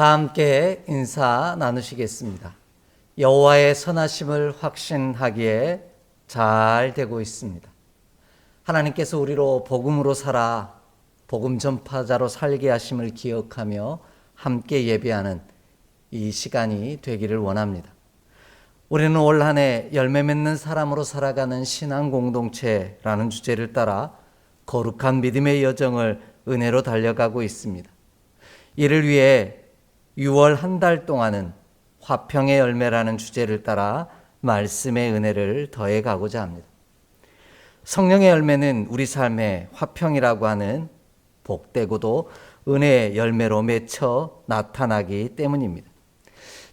다 함께 인사 나누시겠습니다. 여호와의 선하심을 확신하기에 잘 되고 있습니다. 하나님께서 우리로 복음으로 살아 복음 전파자로 살게 하심을 기억하며 함께 예배하는 이 시간이 되기를 원합니다. 우리는 올 한 해 열매 맺는 사람으로 살아가는 신앙 공동체라는 주제를 따라 거룩한 믿음의 여정을 은혜로 달려가고 있습니다. 이를 위해 6월 한 달 동안은 화평의 열매라는 주제를 따라 말씀의 은혜를 더해가고자 합니다. 성령의 열매는 우리 삶의 화평이라고 하는 복되고도 은혜의 열매로 맺혀 나타나기 때문입니다.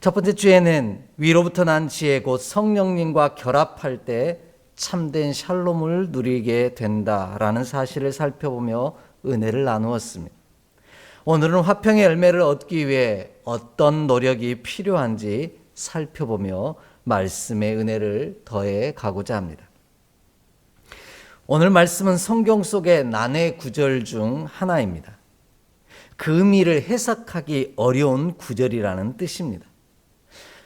첫 번째 주에는 위로부터 난 지혜 곧 성령님과 결합할 때 참된 샬롬을 누리게 된다라는 사실을 살펴보며 은혜를 나누었습니다. 오늘은 화평의 열매를 얻기 위해 어떤 노력이 필요한지 살펴보며 말씀의 은혜를 더해 가고자 합니다. 오늘 말씀은 성경 속의 난해 구절 중 하나입니다. 그 의미를 해석하기 어려운 구절이라는 뜻입니다.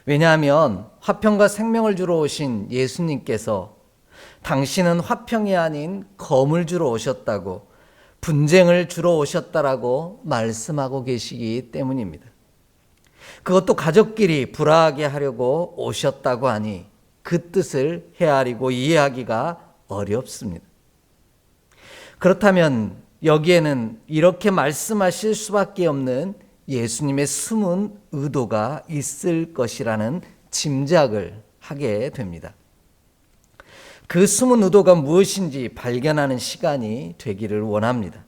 왜냐하면 화평과 생명을 주러 오신 예수님께서 당신은 화평이 아닌 검을 주러 오셨다고, 분쟁을 주러 오셨다라고 말씀하고 계시기 때문입니다. 그것도 가족끼리 불화하게 하려고 오셨다고 하니 그 뜻을 헤아리고 이해하기가 어렵습니다. 그렇다면 여기에는 이렇게 말씀하실 수밖에 없는 예수님의 숨은 의도가 있을 것이라는 짐작을 하게 됩니다. 그 숨은 의도가 무엇인지 발견하는 시간이 되기를 원합니다.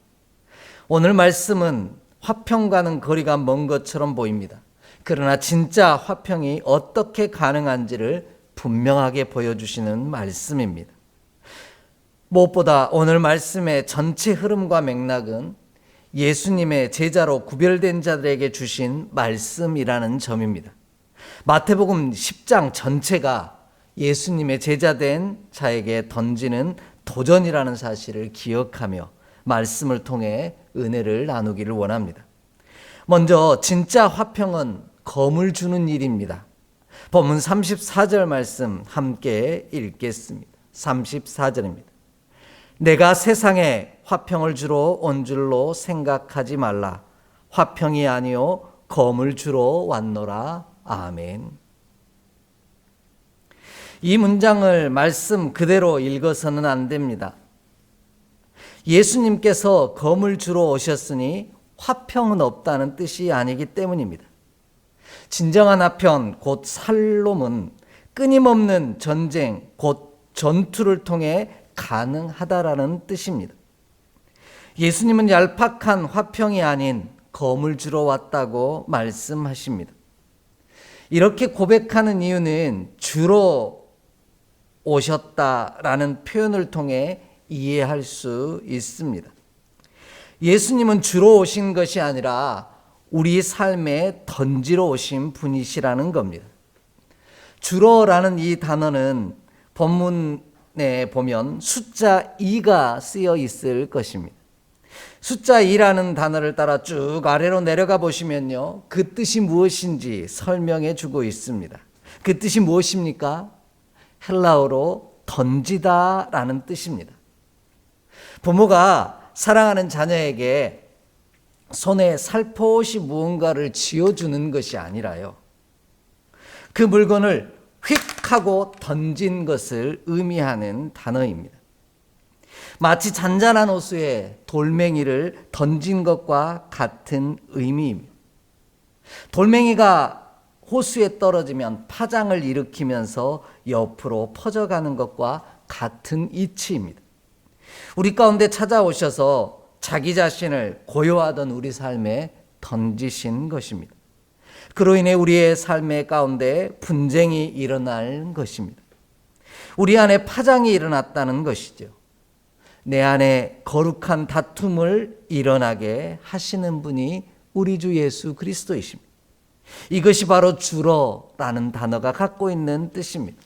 오늘 말씀은 화평과는 거리가 먼 것처럼 보입니다. 그러나 진짜 화평이 어떻게 가능한지를 분명하게 보여주시는 말씀입니다. 무엇보다 오늘 말씀의 전체 흐름과 맥락은 예수님의 제자로 구별된 자들에게 주신 말씀이라는 점입니다. 마태복음 10장 전체가 예수님의 제자된 자에게 던지는 도전이라는 사실을 기억하며 말씀을 통해 은혜를 나누기를 원합니다. 먼저 진짜 화평은 검을 주는 일입니다. 본문 34절 말씀 함께 읽겠습니다. 34절입니다. 내가 세상에 화평을 주러 온 줄로 생각하지 말라. 화평이 아니요 검을 주러 왔노라. 아멘. 이 문장을 말씀 그대로 읽어서는 안 됩니다. 예수님께서 검을 주러 오셨으니 화평은 없다는 뜻이 아니기 때문입니다. 진정한 화평 곧 샬롬은 끊임없는 전쟁 곧 전투를 통해 가능하다라는 뜻입니다. 예수님은 얄팍한 화평이 아닌 검을 주러 왔다고 말씀하십니다. 이렇게 고백하는 이유는 주로 오셨다라는 표현을 통해 이해할 수 있습니다. 예수님은 주로 오신 것이 아니라 우리 삶에 던지러 오신 분이시라는 겁니다. 주로라는 이 단어는 본문에 보면 숫자 2가 쓰여 있을 것입니다. 숫자 2라는 단어를 따라 쭉 아래로 내려가 보시면요, 그 뜻이 무엇인지 설명해 주고 있습니다. 그 뜻이 무엇입니까? 헬라어로 던지다라는 뜻입니다. 부모가 사랑하는 자녀에게 손에 살포시 무언가를 쥐어주는 것이 아니라요, 그 물건을 휙 하고 던진 것을 의미하는 단어입니다. 마치 잔잔한 호수에 돌멩이를 던진 것과 같은 의미입니다. 돌멩이가 호수에 떨어지면 파장을 일으키면서 옆으로 퍼져가는 것과 같은 이치입니다. 우리 가운데 찾아오셔서 자기 자신을 고요하던 우리 삶에 던지신 것입니다. 그로 인해 우리의 삶의 가운데 분쟁이 일어날 것입니다. 우리 안에 파장이 일어났다는 것이죠. 내 안에 거룩한 다툼을 일어나게 하시는 분이 우리 주 예수 그리스도이십니다. 이것이 바로 주러라는 단어가 갖고 있는 뜻입니다.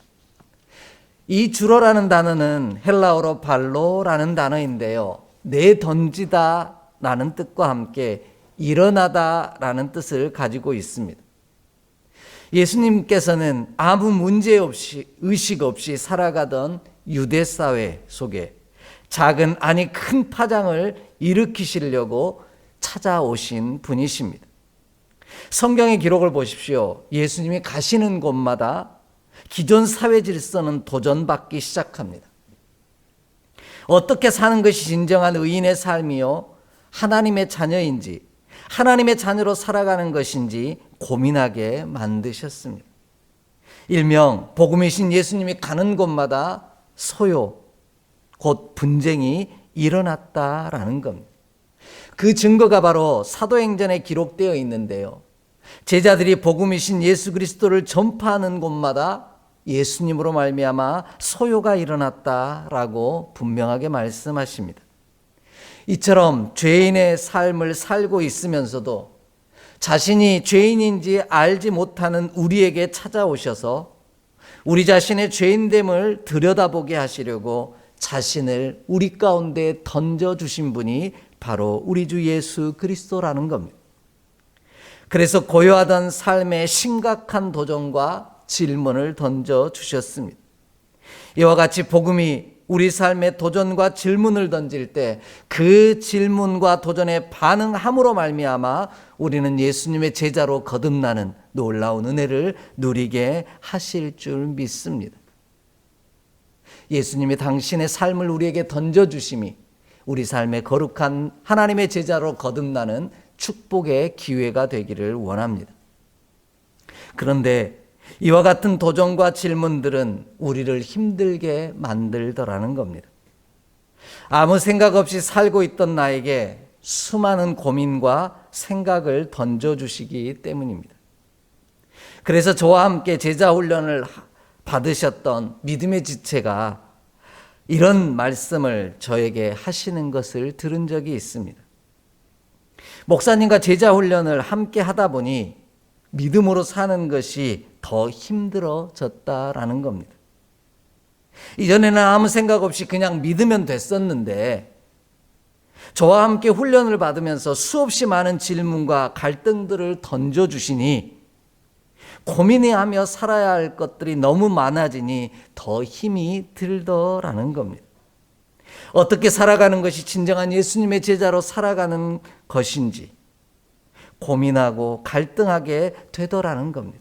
이 주러라는 단어는 헬라어로 발로라는 단어인데요, 내던지다 라는 뜻과 함께 일어나다라는 뜻을 가지고 있습니다. 예수님께서는 아무 문제 없이, 의식 없이 살아가던 유대 사회 속에 작은 아니 큰 파장을 일으키시려고 찾아오신 분이십니다. 성경의 기록을 보십시오. 예수님이 가시는 곳마다 기존 사회 질서는 도전받기 시작합니다. 어떻게 사는 것이 진정한 의인의 삶이요, 하나님의 자녀인지, 하나님의 자녀로 살아가는 것인지 고민하게 만드셨습니다. 일명 복음이신 예수님이 가는 곳마다 소요, 곧 분쟁이 일어났다라는 겁니다. 그 증거가 바로 사도행전에 기록되어 있는데요. 제자들이 복음이신 예수 그리스도를 전파하는 곳마다 예수님으로 말미암아 소요가 일어났다라고 분명하게 말씀하십니다. 이처럼 죄인의 삶을 살고 있으면서도 자신이 죄인인지 알지 못하는 우리에게 찾아오셔서 우리 자신의 죄인됨을 들여다보게 하시려고 자신을 우리 가운데 던져주신 분이 바로 우리 주 예수 그리스도라는 겁니다. 그래서 고요하던 삶의 심각한 도전과 질문을 던져주셨습니다. 이와 같이 복음이 우리 삶의 도전과 질문을 던질 때 그 질문과 도전에 반응함으로 말미암아 우리는 예수님의 제자로 거듭나는 놀라운 은혜를 누리게 하실 줄 믿습니다. 예수님이 당신의 삶을 우리에게 던져주심이 우리 삶의 거룩한 하나님의 제자로 거듭나는 축복의 기회가 되기를 원합니다. 그런데 이와 같은 도전과 질문들은 우리를 힘들게 만들더라는 겁니다. 아무 생각 없이 살고 있던 나에게 수많은 고민과 생각을 던져주시기 때문입니다. 그래서 저와 함께 제자 훈련을 받으셨던 믿음의 지체가 이런 말씀을 저에게 하시는 것을 들은 적이 있습니다. 목사님과 제자 훈련을 함께 하다 보니 믿음으로 사는 것이 더 힘들어졌다라는 겁니다. 이전에는 아무 생각 없이 그냥 믿으면 됐었는데 저와 함께 훈련을 받으면서 수없이 많은 질문과 갈등들을 던져주시니 고민하며 살아야 할 것들이 너무 많아지니 더 힘이 들더라는 겁니다. 어떻게 살아가는 것이 진정한 예수님의 제자로 살아가는 것인지 고민하고 갈등하게 되더라는 겁니다.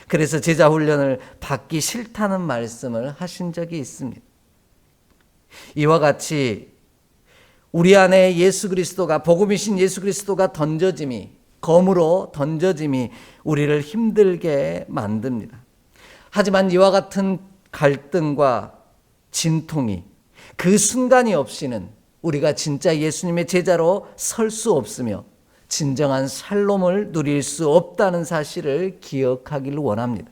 그래서 제자 훈련을 받기 싫다는 말씀을 하신 적이 있습니다. 이와 같이 우리 안에 예수 그리스도가, 복음이신 예수 그리스도가 던져짐이, 검으로 던져짐이 우리를 힘들게 만듭니다. 하지만 이와 같은 갈등과 진통이 그 순간이 없이는 우리가 진짜 예수님의 제자로 설 수 없으며 진정한 샬롬을 누릴 수 없다는 사실을 기억하기를 원합니다.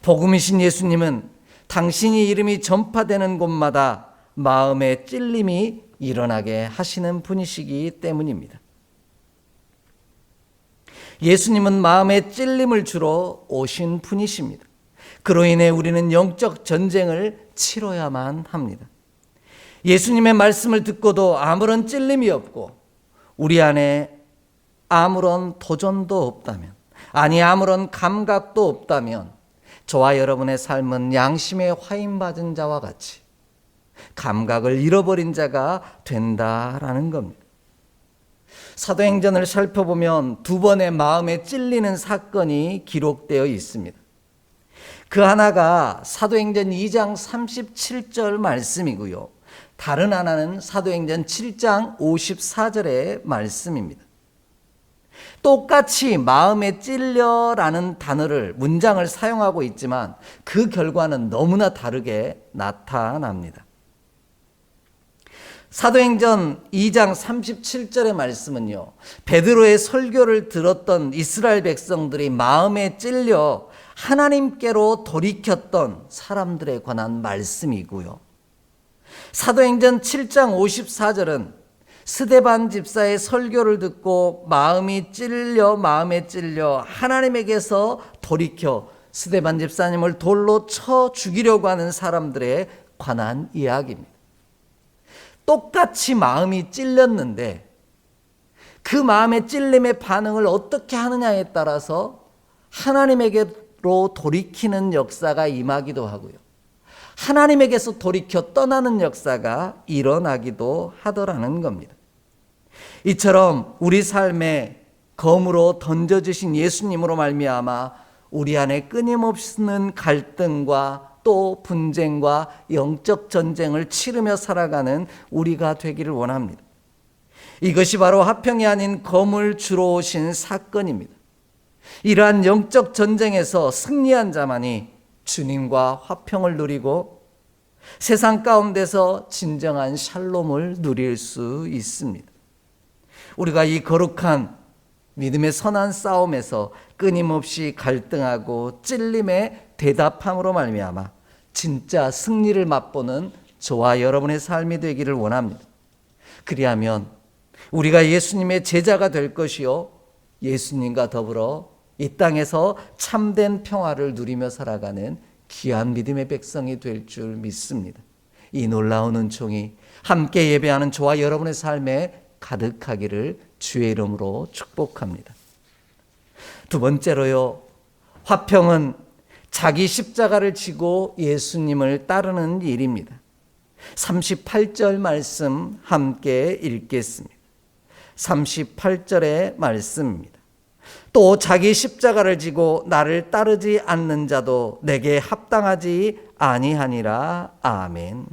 복음이신 예수님은 당신이 이름이 전파되는 곳마다 마음의 찔림이 일어나게 하시는 분이시기 때문입니다. 예수님은 마음의 찔림을 주러 오신 분이십니다. 그로 인해 우리는 영적 전쟁을 치러야만 합니다. 예수님의 말씀을 듣고도 아무런 찔림이 없고 우리 안에 아무런 도전도 없다면, 아니 아무런 감각도 없다면 저와 여러분의 삶은 양심에 화인받은 자와 같이 감각을 잃어버린 자가 된다라는 겁니다. 사도행전을 살펴보면 두 번의 마음에 찔리는 사건이 기록되어 있습니다. 그 하나가 사도행전 2장 37절 말씀이고요. 다른 하나는 사도행전 7장 54절의 말씀입니다. 똑같이 마음에 찔려라는 단어를, 문장을 사용하고 있지만 그 결과는 너무나 다르게 나타납니다. 사도행전 2장 37절의 말씀은요, 베드로의 설교를 들었던 이스라엘 백성들이 마음에 찔려 하나님께로 돌이켰던 사람들에 관한 말씀이고요. 사도행전 7장 54절은 스데반 집사의 설교를 듣고 마음에 찔려 하나님에게서 돌이켜 스데반 집사님을 돌로 쳐 죽이려고 하는 사람들에 관한 이야기입니다. 똑같이 마음이 찔렸는데 그 마음의 찔림의 반응을 어떻게 하느냐에 따라서 하나님에게로 돌이키는 역사가 임하기도 하고요. 하나님에게서 돌이켜 떠나는 역사가 일어나기도 하더라는 겁니다. 이처럼 우리 삶에 검으로 던져주신 예수님으로 말미암아 우리 안에 끊임없는 갈등과 또 분쟁과 영적 전쟁을 치르며 살아가는 우리가 되기를 원합니다. 이것이 바로 화평이 아닌 검을 주러 오신 사건입니다. 이러한 영적 전쟁에서 승리한 자만이 주님과 화평을 누리고 세상 가운데서 진정한 샬롬을 누릴 수 있습니다. 우리가 이 거룩한 믿음의 선한 싸움에서 끊임없이 갈등하고 찔림에 대답함으로 말미암아 진짜 승리를 맛보는 저와 여러분의 삶이 되기를 원합니다. 그리하면 우리가 예수님의 제자가 될 것이요, 예수님과 더불어 이 땅에서 참된 평화를 누리며 살아가는 귀한 믿음의 백성이 될 줄 믿습니다. 이 놀라운 은총이 함께 예배하는 저와 여러분의 삶에 가득하기를 주의 이름으로 축복합니다. 두 번째로요, 화평은 자기 십자가를 지고 예수님을 따르는 일입니다. 38절 말씀 함께 읽겠습니다. 38절의 말씀입니다. 또 자기 십자가를 지고 나를 따르지 않는 자도 내게 합당하지 아니하니라. 아멘.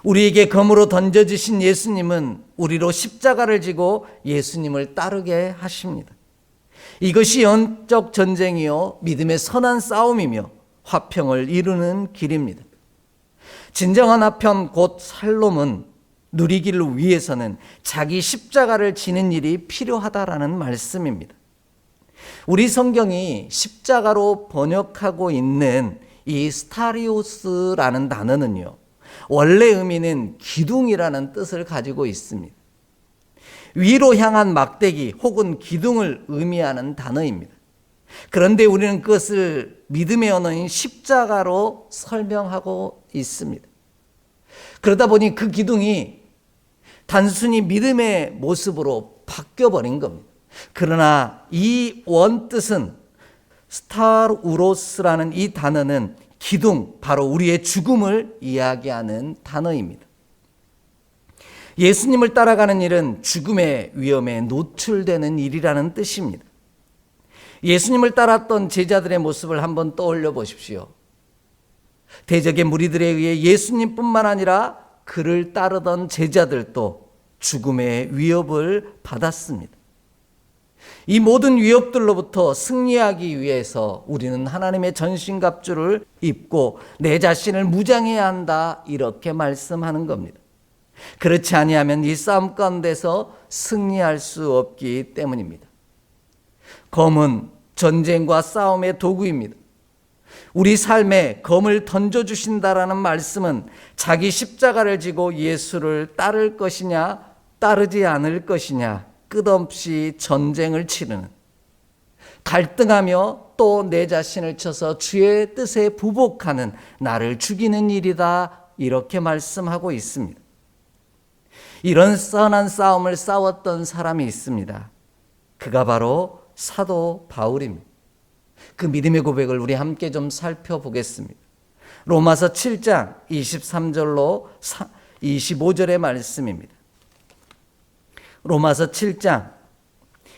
우리에게 검으로 던져주신 예수님은 우리로 십자가를 지고 예수님을 따르게 하십니다. 이것이 영적 전쟁이요 믿음의 선한 싸움이며 화평을 이루는 길입니다. 진정한 화평 곧 샬롬은 누리기를 위해서는 자기 십자가를 지는 일이 필요하다라는 말씀입니다. 우리 성경이 십자가로 번역하고 있는 이 스타리오스라는 단어는요, 원래 의미는 기둥이라는 뜻을 가지고 있습니다. 위로 향한 막대기 혹은 기둥을 의미하는 단어입니다. 그런데 우리는 그것을 믿음의 언어인 십자가로 설명하고 있습니다. 그러다 보니 그 기둥이 단순히 믿음의 모습으로 바뀌어버린 겁니다. 그러나 이 원뜻은 스타우로스라는 이 단어는 기둥, 바로 우리의 죽음을 이야기하는 단어입니다. 예수님을 따라가는 일은 죽음의 위험에 노출되는 일이라는 뜻입니다. 예수님을 따랐던 제자들의 모습을 한번 떠올려 보십시오. 대적의 무리들에 의해 예수님뿐만 아니라 그를 따르던 제자들도 죽음의 위협을 받았습니다. 이 모든 위협들로부터 승리하기 위해서 우리는 하나님의 전신갑주를 입고 내 자신을 무장해야 한다, 이렇게 말씀하는 겁니다. 그렇지 아니하면 이 싸움 가운데서 승리할 수 없기 때문입니다. 검은 전쟁과 싸움의 도구입니다. 우리 삶에 검을 던져주신다라는 말씀은 자기 십자가를 지고 예수를 따를 것이냐 따르지 않을 것이냐 끝없이 전쟁을 치르는, 갈등하며 또 내 자신을 쳐서 주의 뜻에 부복하는 나를 죽이는 일이다, 이렇게 말씀하고 있습니다. 이런 선한 싸움을 싸웠던 사람이 있습니다. 그가 바로 사도 바울입니다. 그 믿음의 고백을 우리 함께 좀 살펴보겠습니다. 로마서 7장 23절로 25절의 말씀입니다. 로마서 7장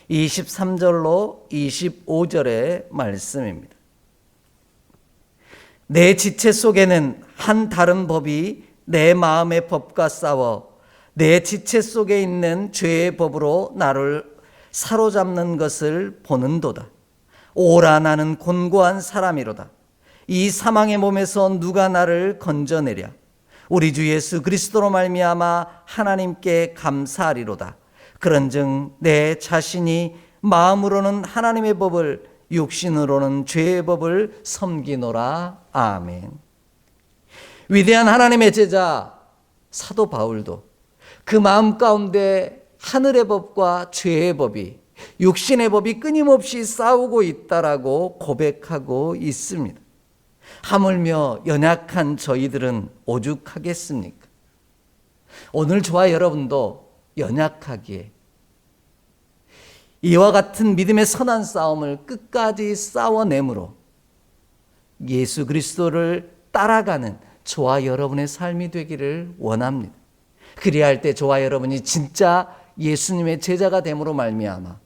23절로 25절의 말씀입니다. 내 지체 속에는 한 다른 법이 내 마음의 법과 싸워 내 지체 속에 있는 죄의 법으로 나를 사로잡는 것을 보는도다. 오라, 나는 곤고한 사람이로다. 이 사망의 몸에서 누가 나를 건져내랴. 우리 주 예수 그리스도로 말미암아 하나님께 감사하리로다. 그런즉 내 자신이 마음으로는 하나님의 법을, 육신으로는 죄의 법을 섬기노라. 아멘. 위대한 하나님의 제자 사도 바울도 그 마음 가운데 하늘의 법과 죄의 법이, 육신의 법이 끊임없이 싸우고 있다라고 고백하고 있습니다. 하물며 연약한 저희들은 오죽하겠습니까? 오늘 저와 여러분도 연약하기에 이와 같은 믿음의 선한 싸움을 끝까지 싸워내므로 예수 그리스도를 따라가는 저와 여러분의 삶이 되기를 원합니다. 그리할 때 저와 여러분이 진짜 예수님의 제자가 됨으로 말미암아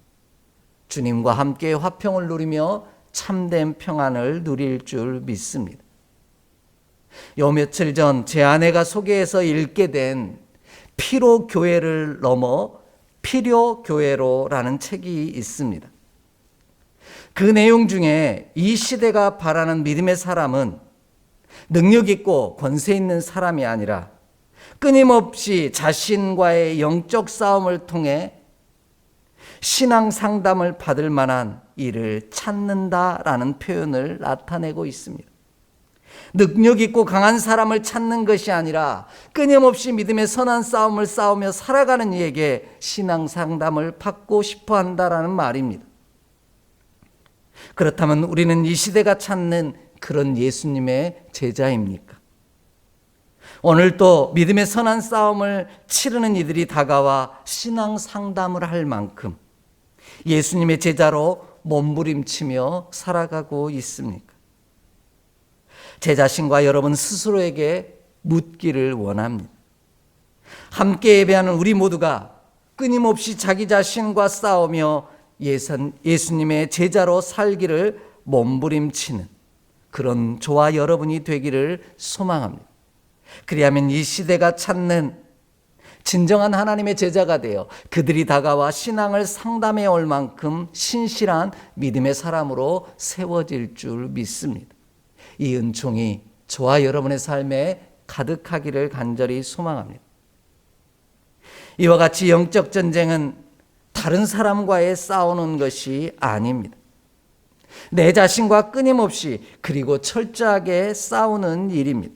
주님과 함께 화평을 누리며 참된 평안을 누릴 줄 믿습니다. 요 며칠 전 제 아내가 소개해서 읽게 된 피로 교회를 넘어 필요 교회로라는 책이 있습니다. 그 내용 중에 이 시대가 바라는 믿음의 사람은 능력 있고 권세 있는 사람이 아니라 끊임없이 자신과의 영적 싸움을 통해 신앙 상담을 받을 만한 일을 찾는다라는 표현을 나타내고 있습니다. 능력 있고 강한 사람을 찾는 것이 아니라 끊임없이 믿음의 선한 싸움을 싸우며 살아가는 이에게 신앙 상담을 받고 싶어 한다라는 말입니다. 그렇다면 우리는 이 시대가 찾는 그런 예수님의 제자입니까? 오늘 또 믿음의 선한 싸움을 치르는 이들이 다가와 신앙 상담을 할 만큼 예수님의 제자로 몸부림치며 살아가고 있습니까? 제 자신과 여러분 스스로에게 묻기를 원합니다. 함께 예배하는 우리 모두가 끊임없이 자기 자신과 싸우며 예수님의 제자로 살기를 몸부림치는 그런 저와 여러분이 되기를 소망합니다. 그리하면 이 시대가 찾는 진정한 하나님의 제자가 되어 그들이 다가와 신앙을 상담해 올 만큼 신실한 믿음의 사람으로 세워질 줄 믿습니다. 이 은총이 저와 여러분의 삶에 가득하기를 간절히 소망합니다. 이와 같이 영적 전쟁은 다른 사람과의 싸우는 것이 아닙니다. 내 자신과 끊임없이 그리고 철저하게 싸우는 일입니다.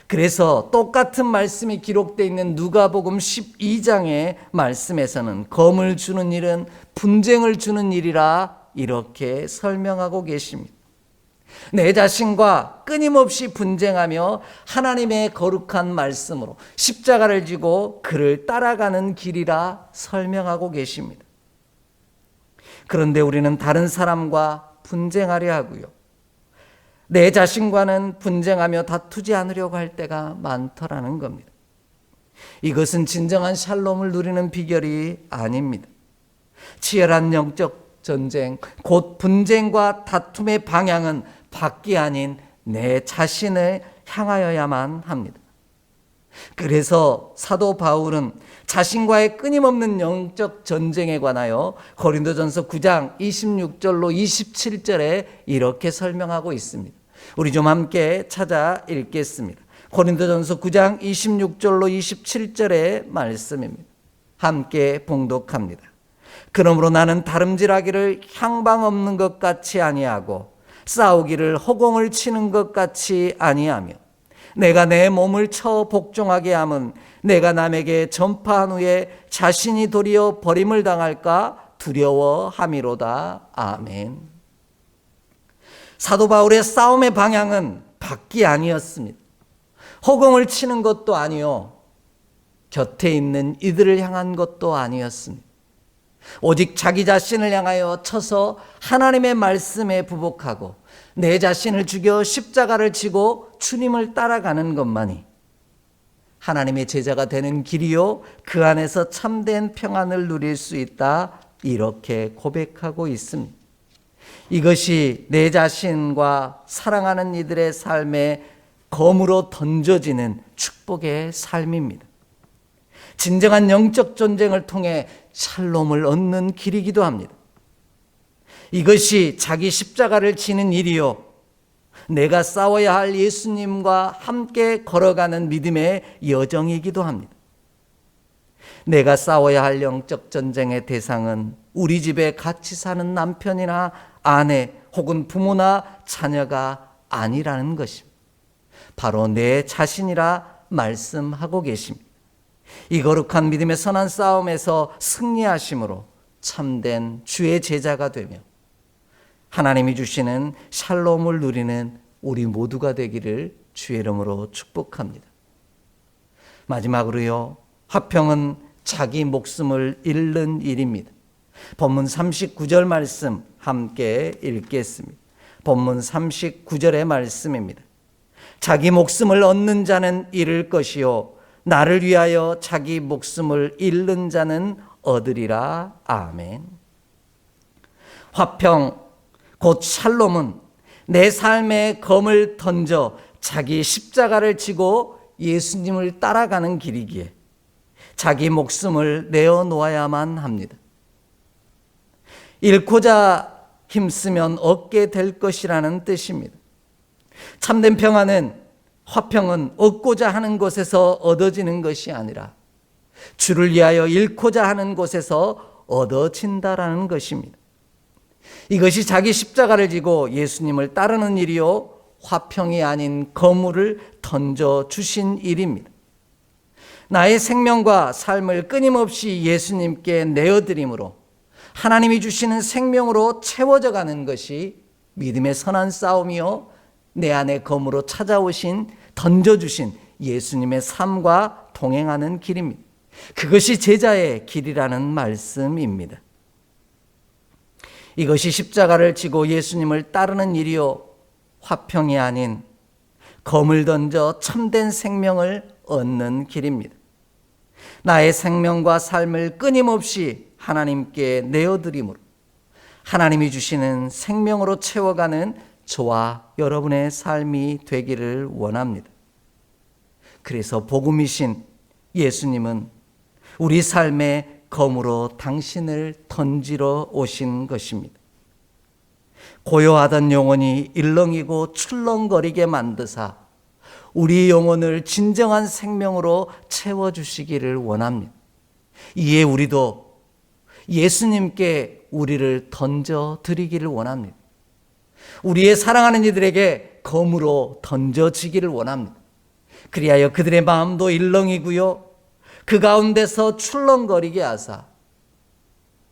그래서 똑같은 말씀이 기록되어 있는 누가복음 12장의 말씀에서는 검을 주는 일은 분쟁을 주는 일이라 이렇게 설명하고 계십니다. 내 자신과 끊임없이 분쟁하며 하나님의 거룩한 말씀으로 십자가를 지고 그를 따라가는 길이라 설명하고 계십니다. 그런데 우리는 다른 사람과 분쟁하려 하고요. 내 자신과는 분쟁하며 다투지 않으려고 할 때가 많더라는 겁니다. 이것은 진정한 샬롬을 누리는 비결이 아닙니다. 치열한 영적 전쟁, 곧 분쟁과 다툼의 방향은 밖이 아닌 내 자신을 향하여야만 합니다. 그래서 사도 바울은 자신과의 끊임없는 영적 전쟁에 관하여 고린도전서 9장 26절로 27절에 이렇게 설명하고 있습니다. 우리 좀 함께 찾아 읽겠습니다. 고린도전서 9장 26절로 27절의 말씀입니다. 함께 봉독합니다. 그러므로 나는 다름질하기를 향방 없는 것 같이 아니하고 싸우기를 허공을 치는 것 같이 아니하며 내가 내 몸을 쳐 복종하게 함은 내가 남에게 전파한 후에 자신이 도리어 버림을 당할까 두려워함이로다. 아멘. 사도 바울의 싸움의 방향은 밖이 아니었습니다. 허공을 치는 것도 아니요 곁에 있는 이들을 향한 것도 아니었습니다. 오직 자기 자신을 향하여 쳐서 하나님의 말씀에 부복하고 내 자신을 죽여 십자가를 지고 주님을 따라가는 것만이 하나님의 제자가 되는 길이요 그 안에서 참된 평안을 누릴 수 있다 이렇게 고백하고 있습니다. 이것이 내 자신과 사랑하는 이들의 삶에 검으로 던져지는 축복의 삶입니다. 진정한 영적 전쟁을 통해 샬롬을 얻는 길이기도 합니다. 이것이 자기 십자가를 지는 일이요 내가 싸워야 할 예수님과 함께 걸어가는 믿음의 여정이기도 합니다. 내가 싸워야 할 영적 전쟁의 대상은 우리 집에 같이 사는 남편이나 아내 혹은 부모나 자녀가 아니라는 것입니다. 바로 내 자신이라 말씀하고 계십니다. 이 거룩한 믿음의 선한 싸움에서 승리하심으로 참된 주의 제자가 되며 하나님이 주시는 샬롬을 누리는 우리 모두가 되기를 주의 이름으로 축복합니다. 마지막으로요, 화평은 자기 목숨을 잃는 일입니다. 본문 39절 말씀 함께 읽겠습니다. 본문 39절의 말씀입니다. 자기 목숨을 얻는 자는 잃을 것이요 나를 위하여 자기 목숨을 잃는 자는 얻으리라. 아멘. 화평 곧 샬롬은 내 삶에 검을 던져 자기 십자가를 지고 예수님을 따라가는 길이기에 자기 목숨을 내어놓아야만 합니다. 잃고자 힘쓰면 얻게 될 것이라는 뜻입니다. 참된 평안은, 화평은 얻고자 하는 곳에서 얻어지는 것이 아니라 주를 위하여 잃고자 하는 곳에서 얻어진다라는 것입니다. 이것이 자기 십자가를 지고 예수님을 따르는 일이요 화평이 아닌 거물을 던져주신 일입니다. 나의 생명과 삶을 끊임없이 예수님께 내어드림으로 하나님이 주시는 생명으로 채워져 가는 것이 믿음의 선한 싸움이요 내 안에 검으로 찾아오신 던져주신 예수님의 삶과 동행하는 길입니다. 그것이 제자의 길이라는 말씀입니다. 이것이 십자가를 지고 예수님을 따르는 일이요 화평이 아닌 검을 던져 참된 생명을 얻는 길입니다. 나의 생명과 삶을 끊임없이 하나님께 내어드림으로 하나님이 주시는 생명으로 채워가는 저와 여러분의 삶이 되기를 원합니다. 그래서 복음이신 예수님은 우리 삶의 검으로 당신을 던지러 오신 것입니다. 고요하던 영혼이 일렁이고 출렁거리게 만드사 우리 영혼을 진정한 생명으로 채워주시기를 원합니다. 이에 우리도 예수님께 우리를 던져드리기를 원합니다. 우리의 사랑하는 이들에게 검으로 던져지기를 원합니다. 그리하여 그들의 마음도 일렁이고요 그 가운데서 출렁거리게 하사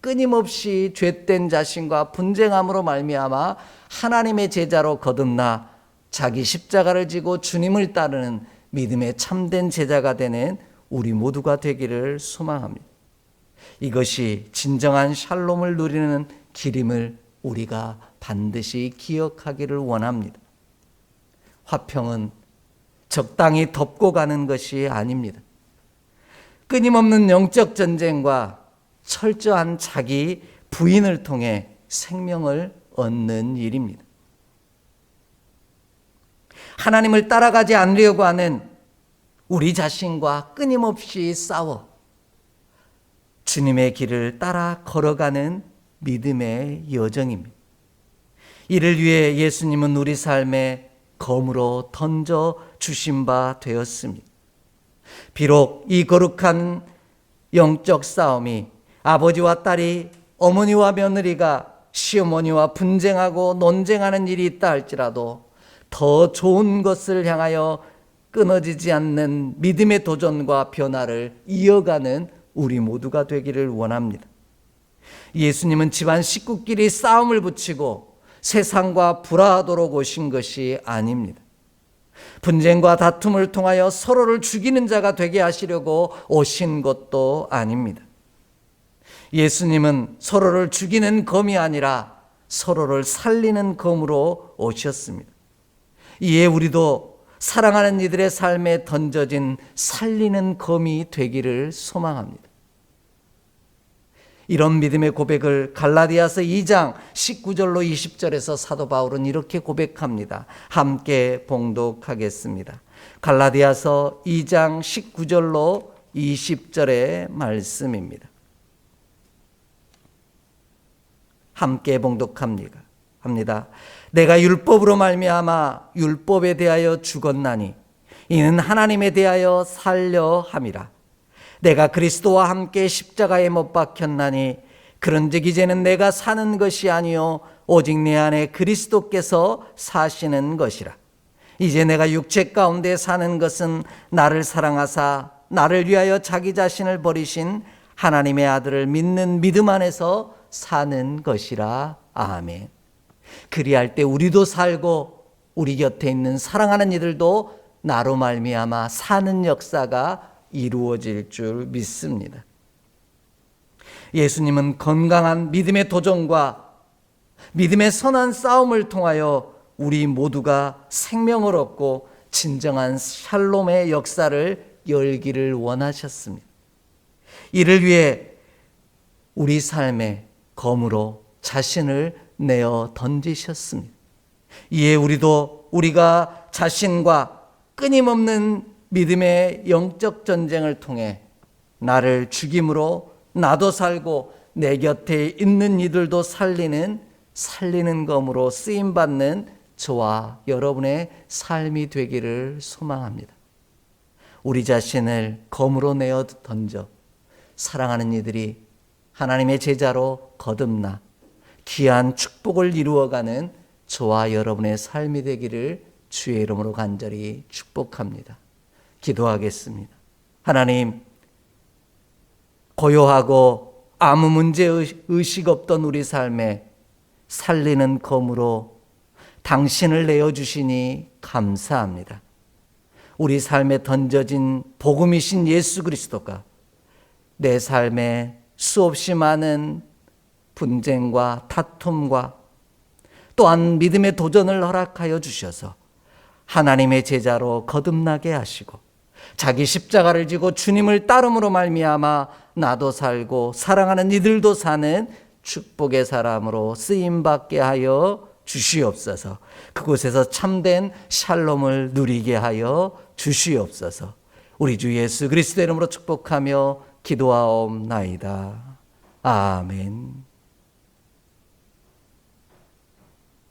끊임없이 죄된 자신과 분쟁함으로 말미암아 하나님의 제자로 거듭나 자기 십자가를 지고 주님을 따르는 믿음의 참된 제자가 되는 우리 모두가 되기를 소망합니다. 이것이 진정한 샬롬을 누리는 길임을 우리가 반드시 기억하기를 원합니다. 화평은 적당히 덮고 가는 것이 아닙니다. 끊임없는 영적 전쟁과 철저한 자기 부인을 통해 생명을 얻는 일입니다. 하나님을 따라가지 않으려고 하는 우리 자신과 끊임없이 싸워 주님의 길을 따라 걸어가는 믿음의 여정입니다. 이를 위해 예수님은 우리 삶에 검으로 던져 주신 바 되었습니다. 비록 이 거룩한 영적 싸움이 아버지와 딸이, 어머니와 며느리가, 시어머니와 분쟁하고 논쟁하는 일이 있다 할지라도 더 좋은 것을 향하여 끊어지지 않는 믿음의 도전과 변화를 이어가는 우리 모두가 되기를 원합니다. 예수님은 집안 식구끼리 싸움을 붙이고 세상과 불화하도록 오신 것이 아닙니다. 분쟁과 다툼을 통하여 서로를 죽이는 자가 되게 하시려고 오신 것도 아닙니다. 예수님은 서로를 죽이는 검이 아니라 서로를 살리는 검으로 오셨습니다. 이에 우리도 사랑하는 이들의 삶에 던져진 살리는 검이 되기를 소망합니다. 이런 믿음의 고백을 갈라디아서 2장 19절로 20절에서 사도 바울은 이렇게 고백합니다. 함께 봉독하겠습니다. 갈라디아서 2장 19절로 20절의 말씀입니다. 함께 봉독합니다. 내가 율법으로 말미암아 율법에 대하여 죽었나니 이는 하나님에 대하여 살려 함이라. 내가 그리스도와 함께 십자가에 못 박혔나니 그런즉 이제는 내가 사는 것이 아니요 오직 내 안에 그리스도께서 사시는 것이라. 이제 내가 육체 가운데 사는 것은 나를 사랑하사 나를 위하여 자기 자신을 버리신 하나님의 아들을 믿는 믿음 안에서 사는 것이라. 아멘. 그리할 때 우리도 살고 우리 곁에 있는 사랑하는 이들도 나로 말미암아 사는 역사가 이루어질 줄 믿습니다. 예수님은 건강한 믿음의 도전과 믿음의 선한 싸움을 통하여 우리 모두가 생명을 얻고 진정한 샬롬의 역사를 열기를 원하셨습니다. 이를 위해 우리 삶의 검으로 자신을 내어 던지셨습니다. 이에 우리가 자신과 끊임없는 믿음의 영적 전쟁을 통해 나를 죽임으로 나도 살고 내 곁에 있는 이들도 살리는 검으로 쓰임받는 저와 여러분의 삶이 되기를 소망합니다. 우리 자신을 검으로 내어 던져 사랑하는 이들이 하나님의 제자로 거듭나 귀한 축복을 이루어가는 저와 여러분의 삶이 되기를 주의 이름으로 간절히 축복합니다. 기도하겠습니다. 하나님, 고요하고 아무 문제의식 없던 우리 삶에 살리는 검으로 당신을 내어주시니 감사합니다. 우리 삶에 던져진 복음이신 예수 그리스도가 내 삶에 수없이 많은 분쟁과 다툼과 또한 믿음의 도전을 허락하여 주셔서 하나님의 제자로 거듭나게 하시고 자기 십자가를 지고 주님을 따름으로 말미암아 나도 살고 사랑하는 이들도 사는 축복의 사람으로 쓰임받게 하여 주시옵소서. 그곳에서 참된 샬롬을 누리게 하여 주시옵소서. 우리 주 예수 그리스도 이름으로 축복하며 기도하옵나이다. 아멘.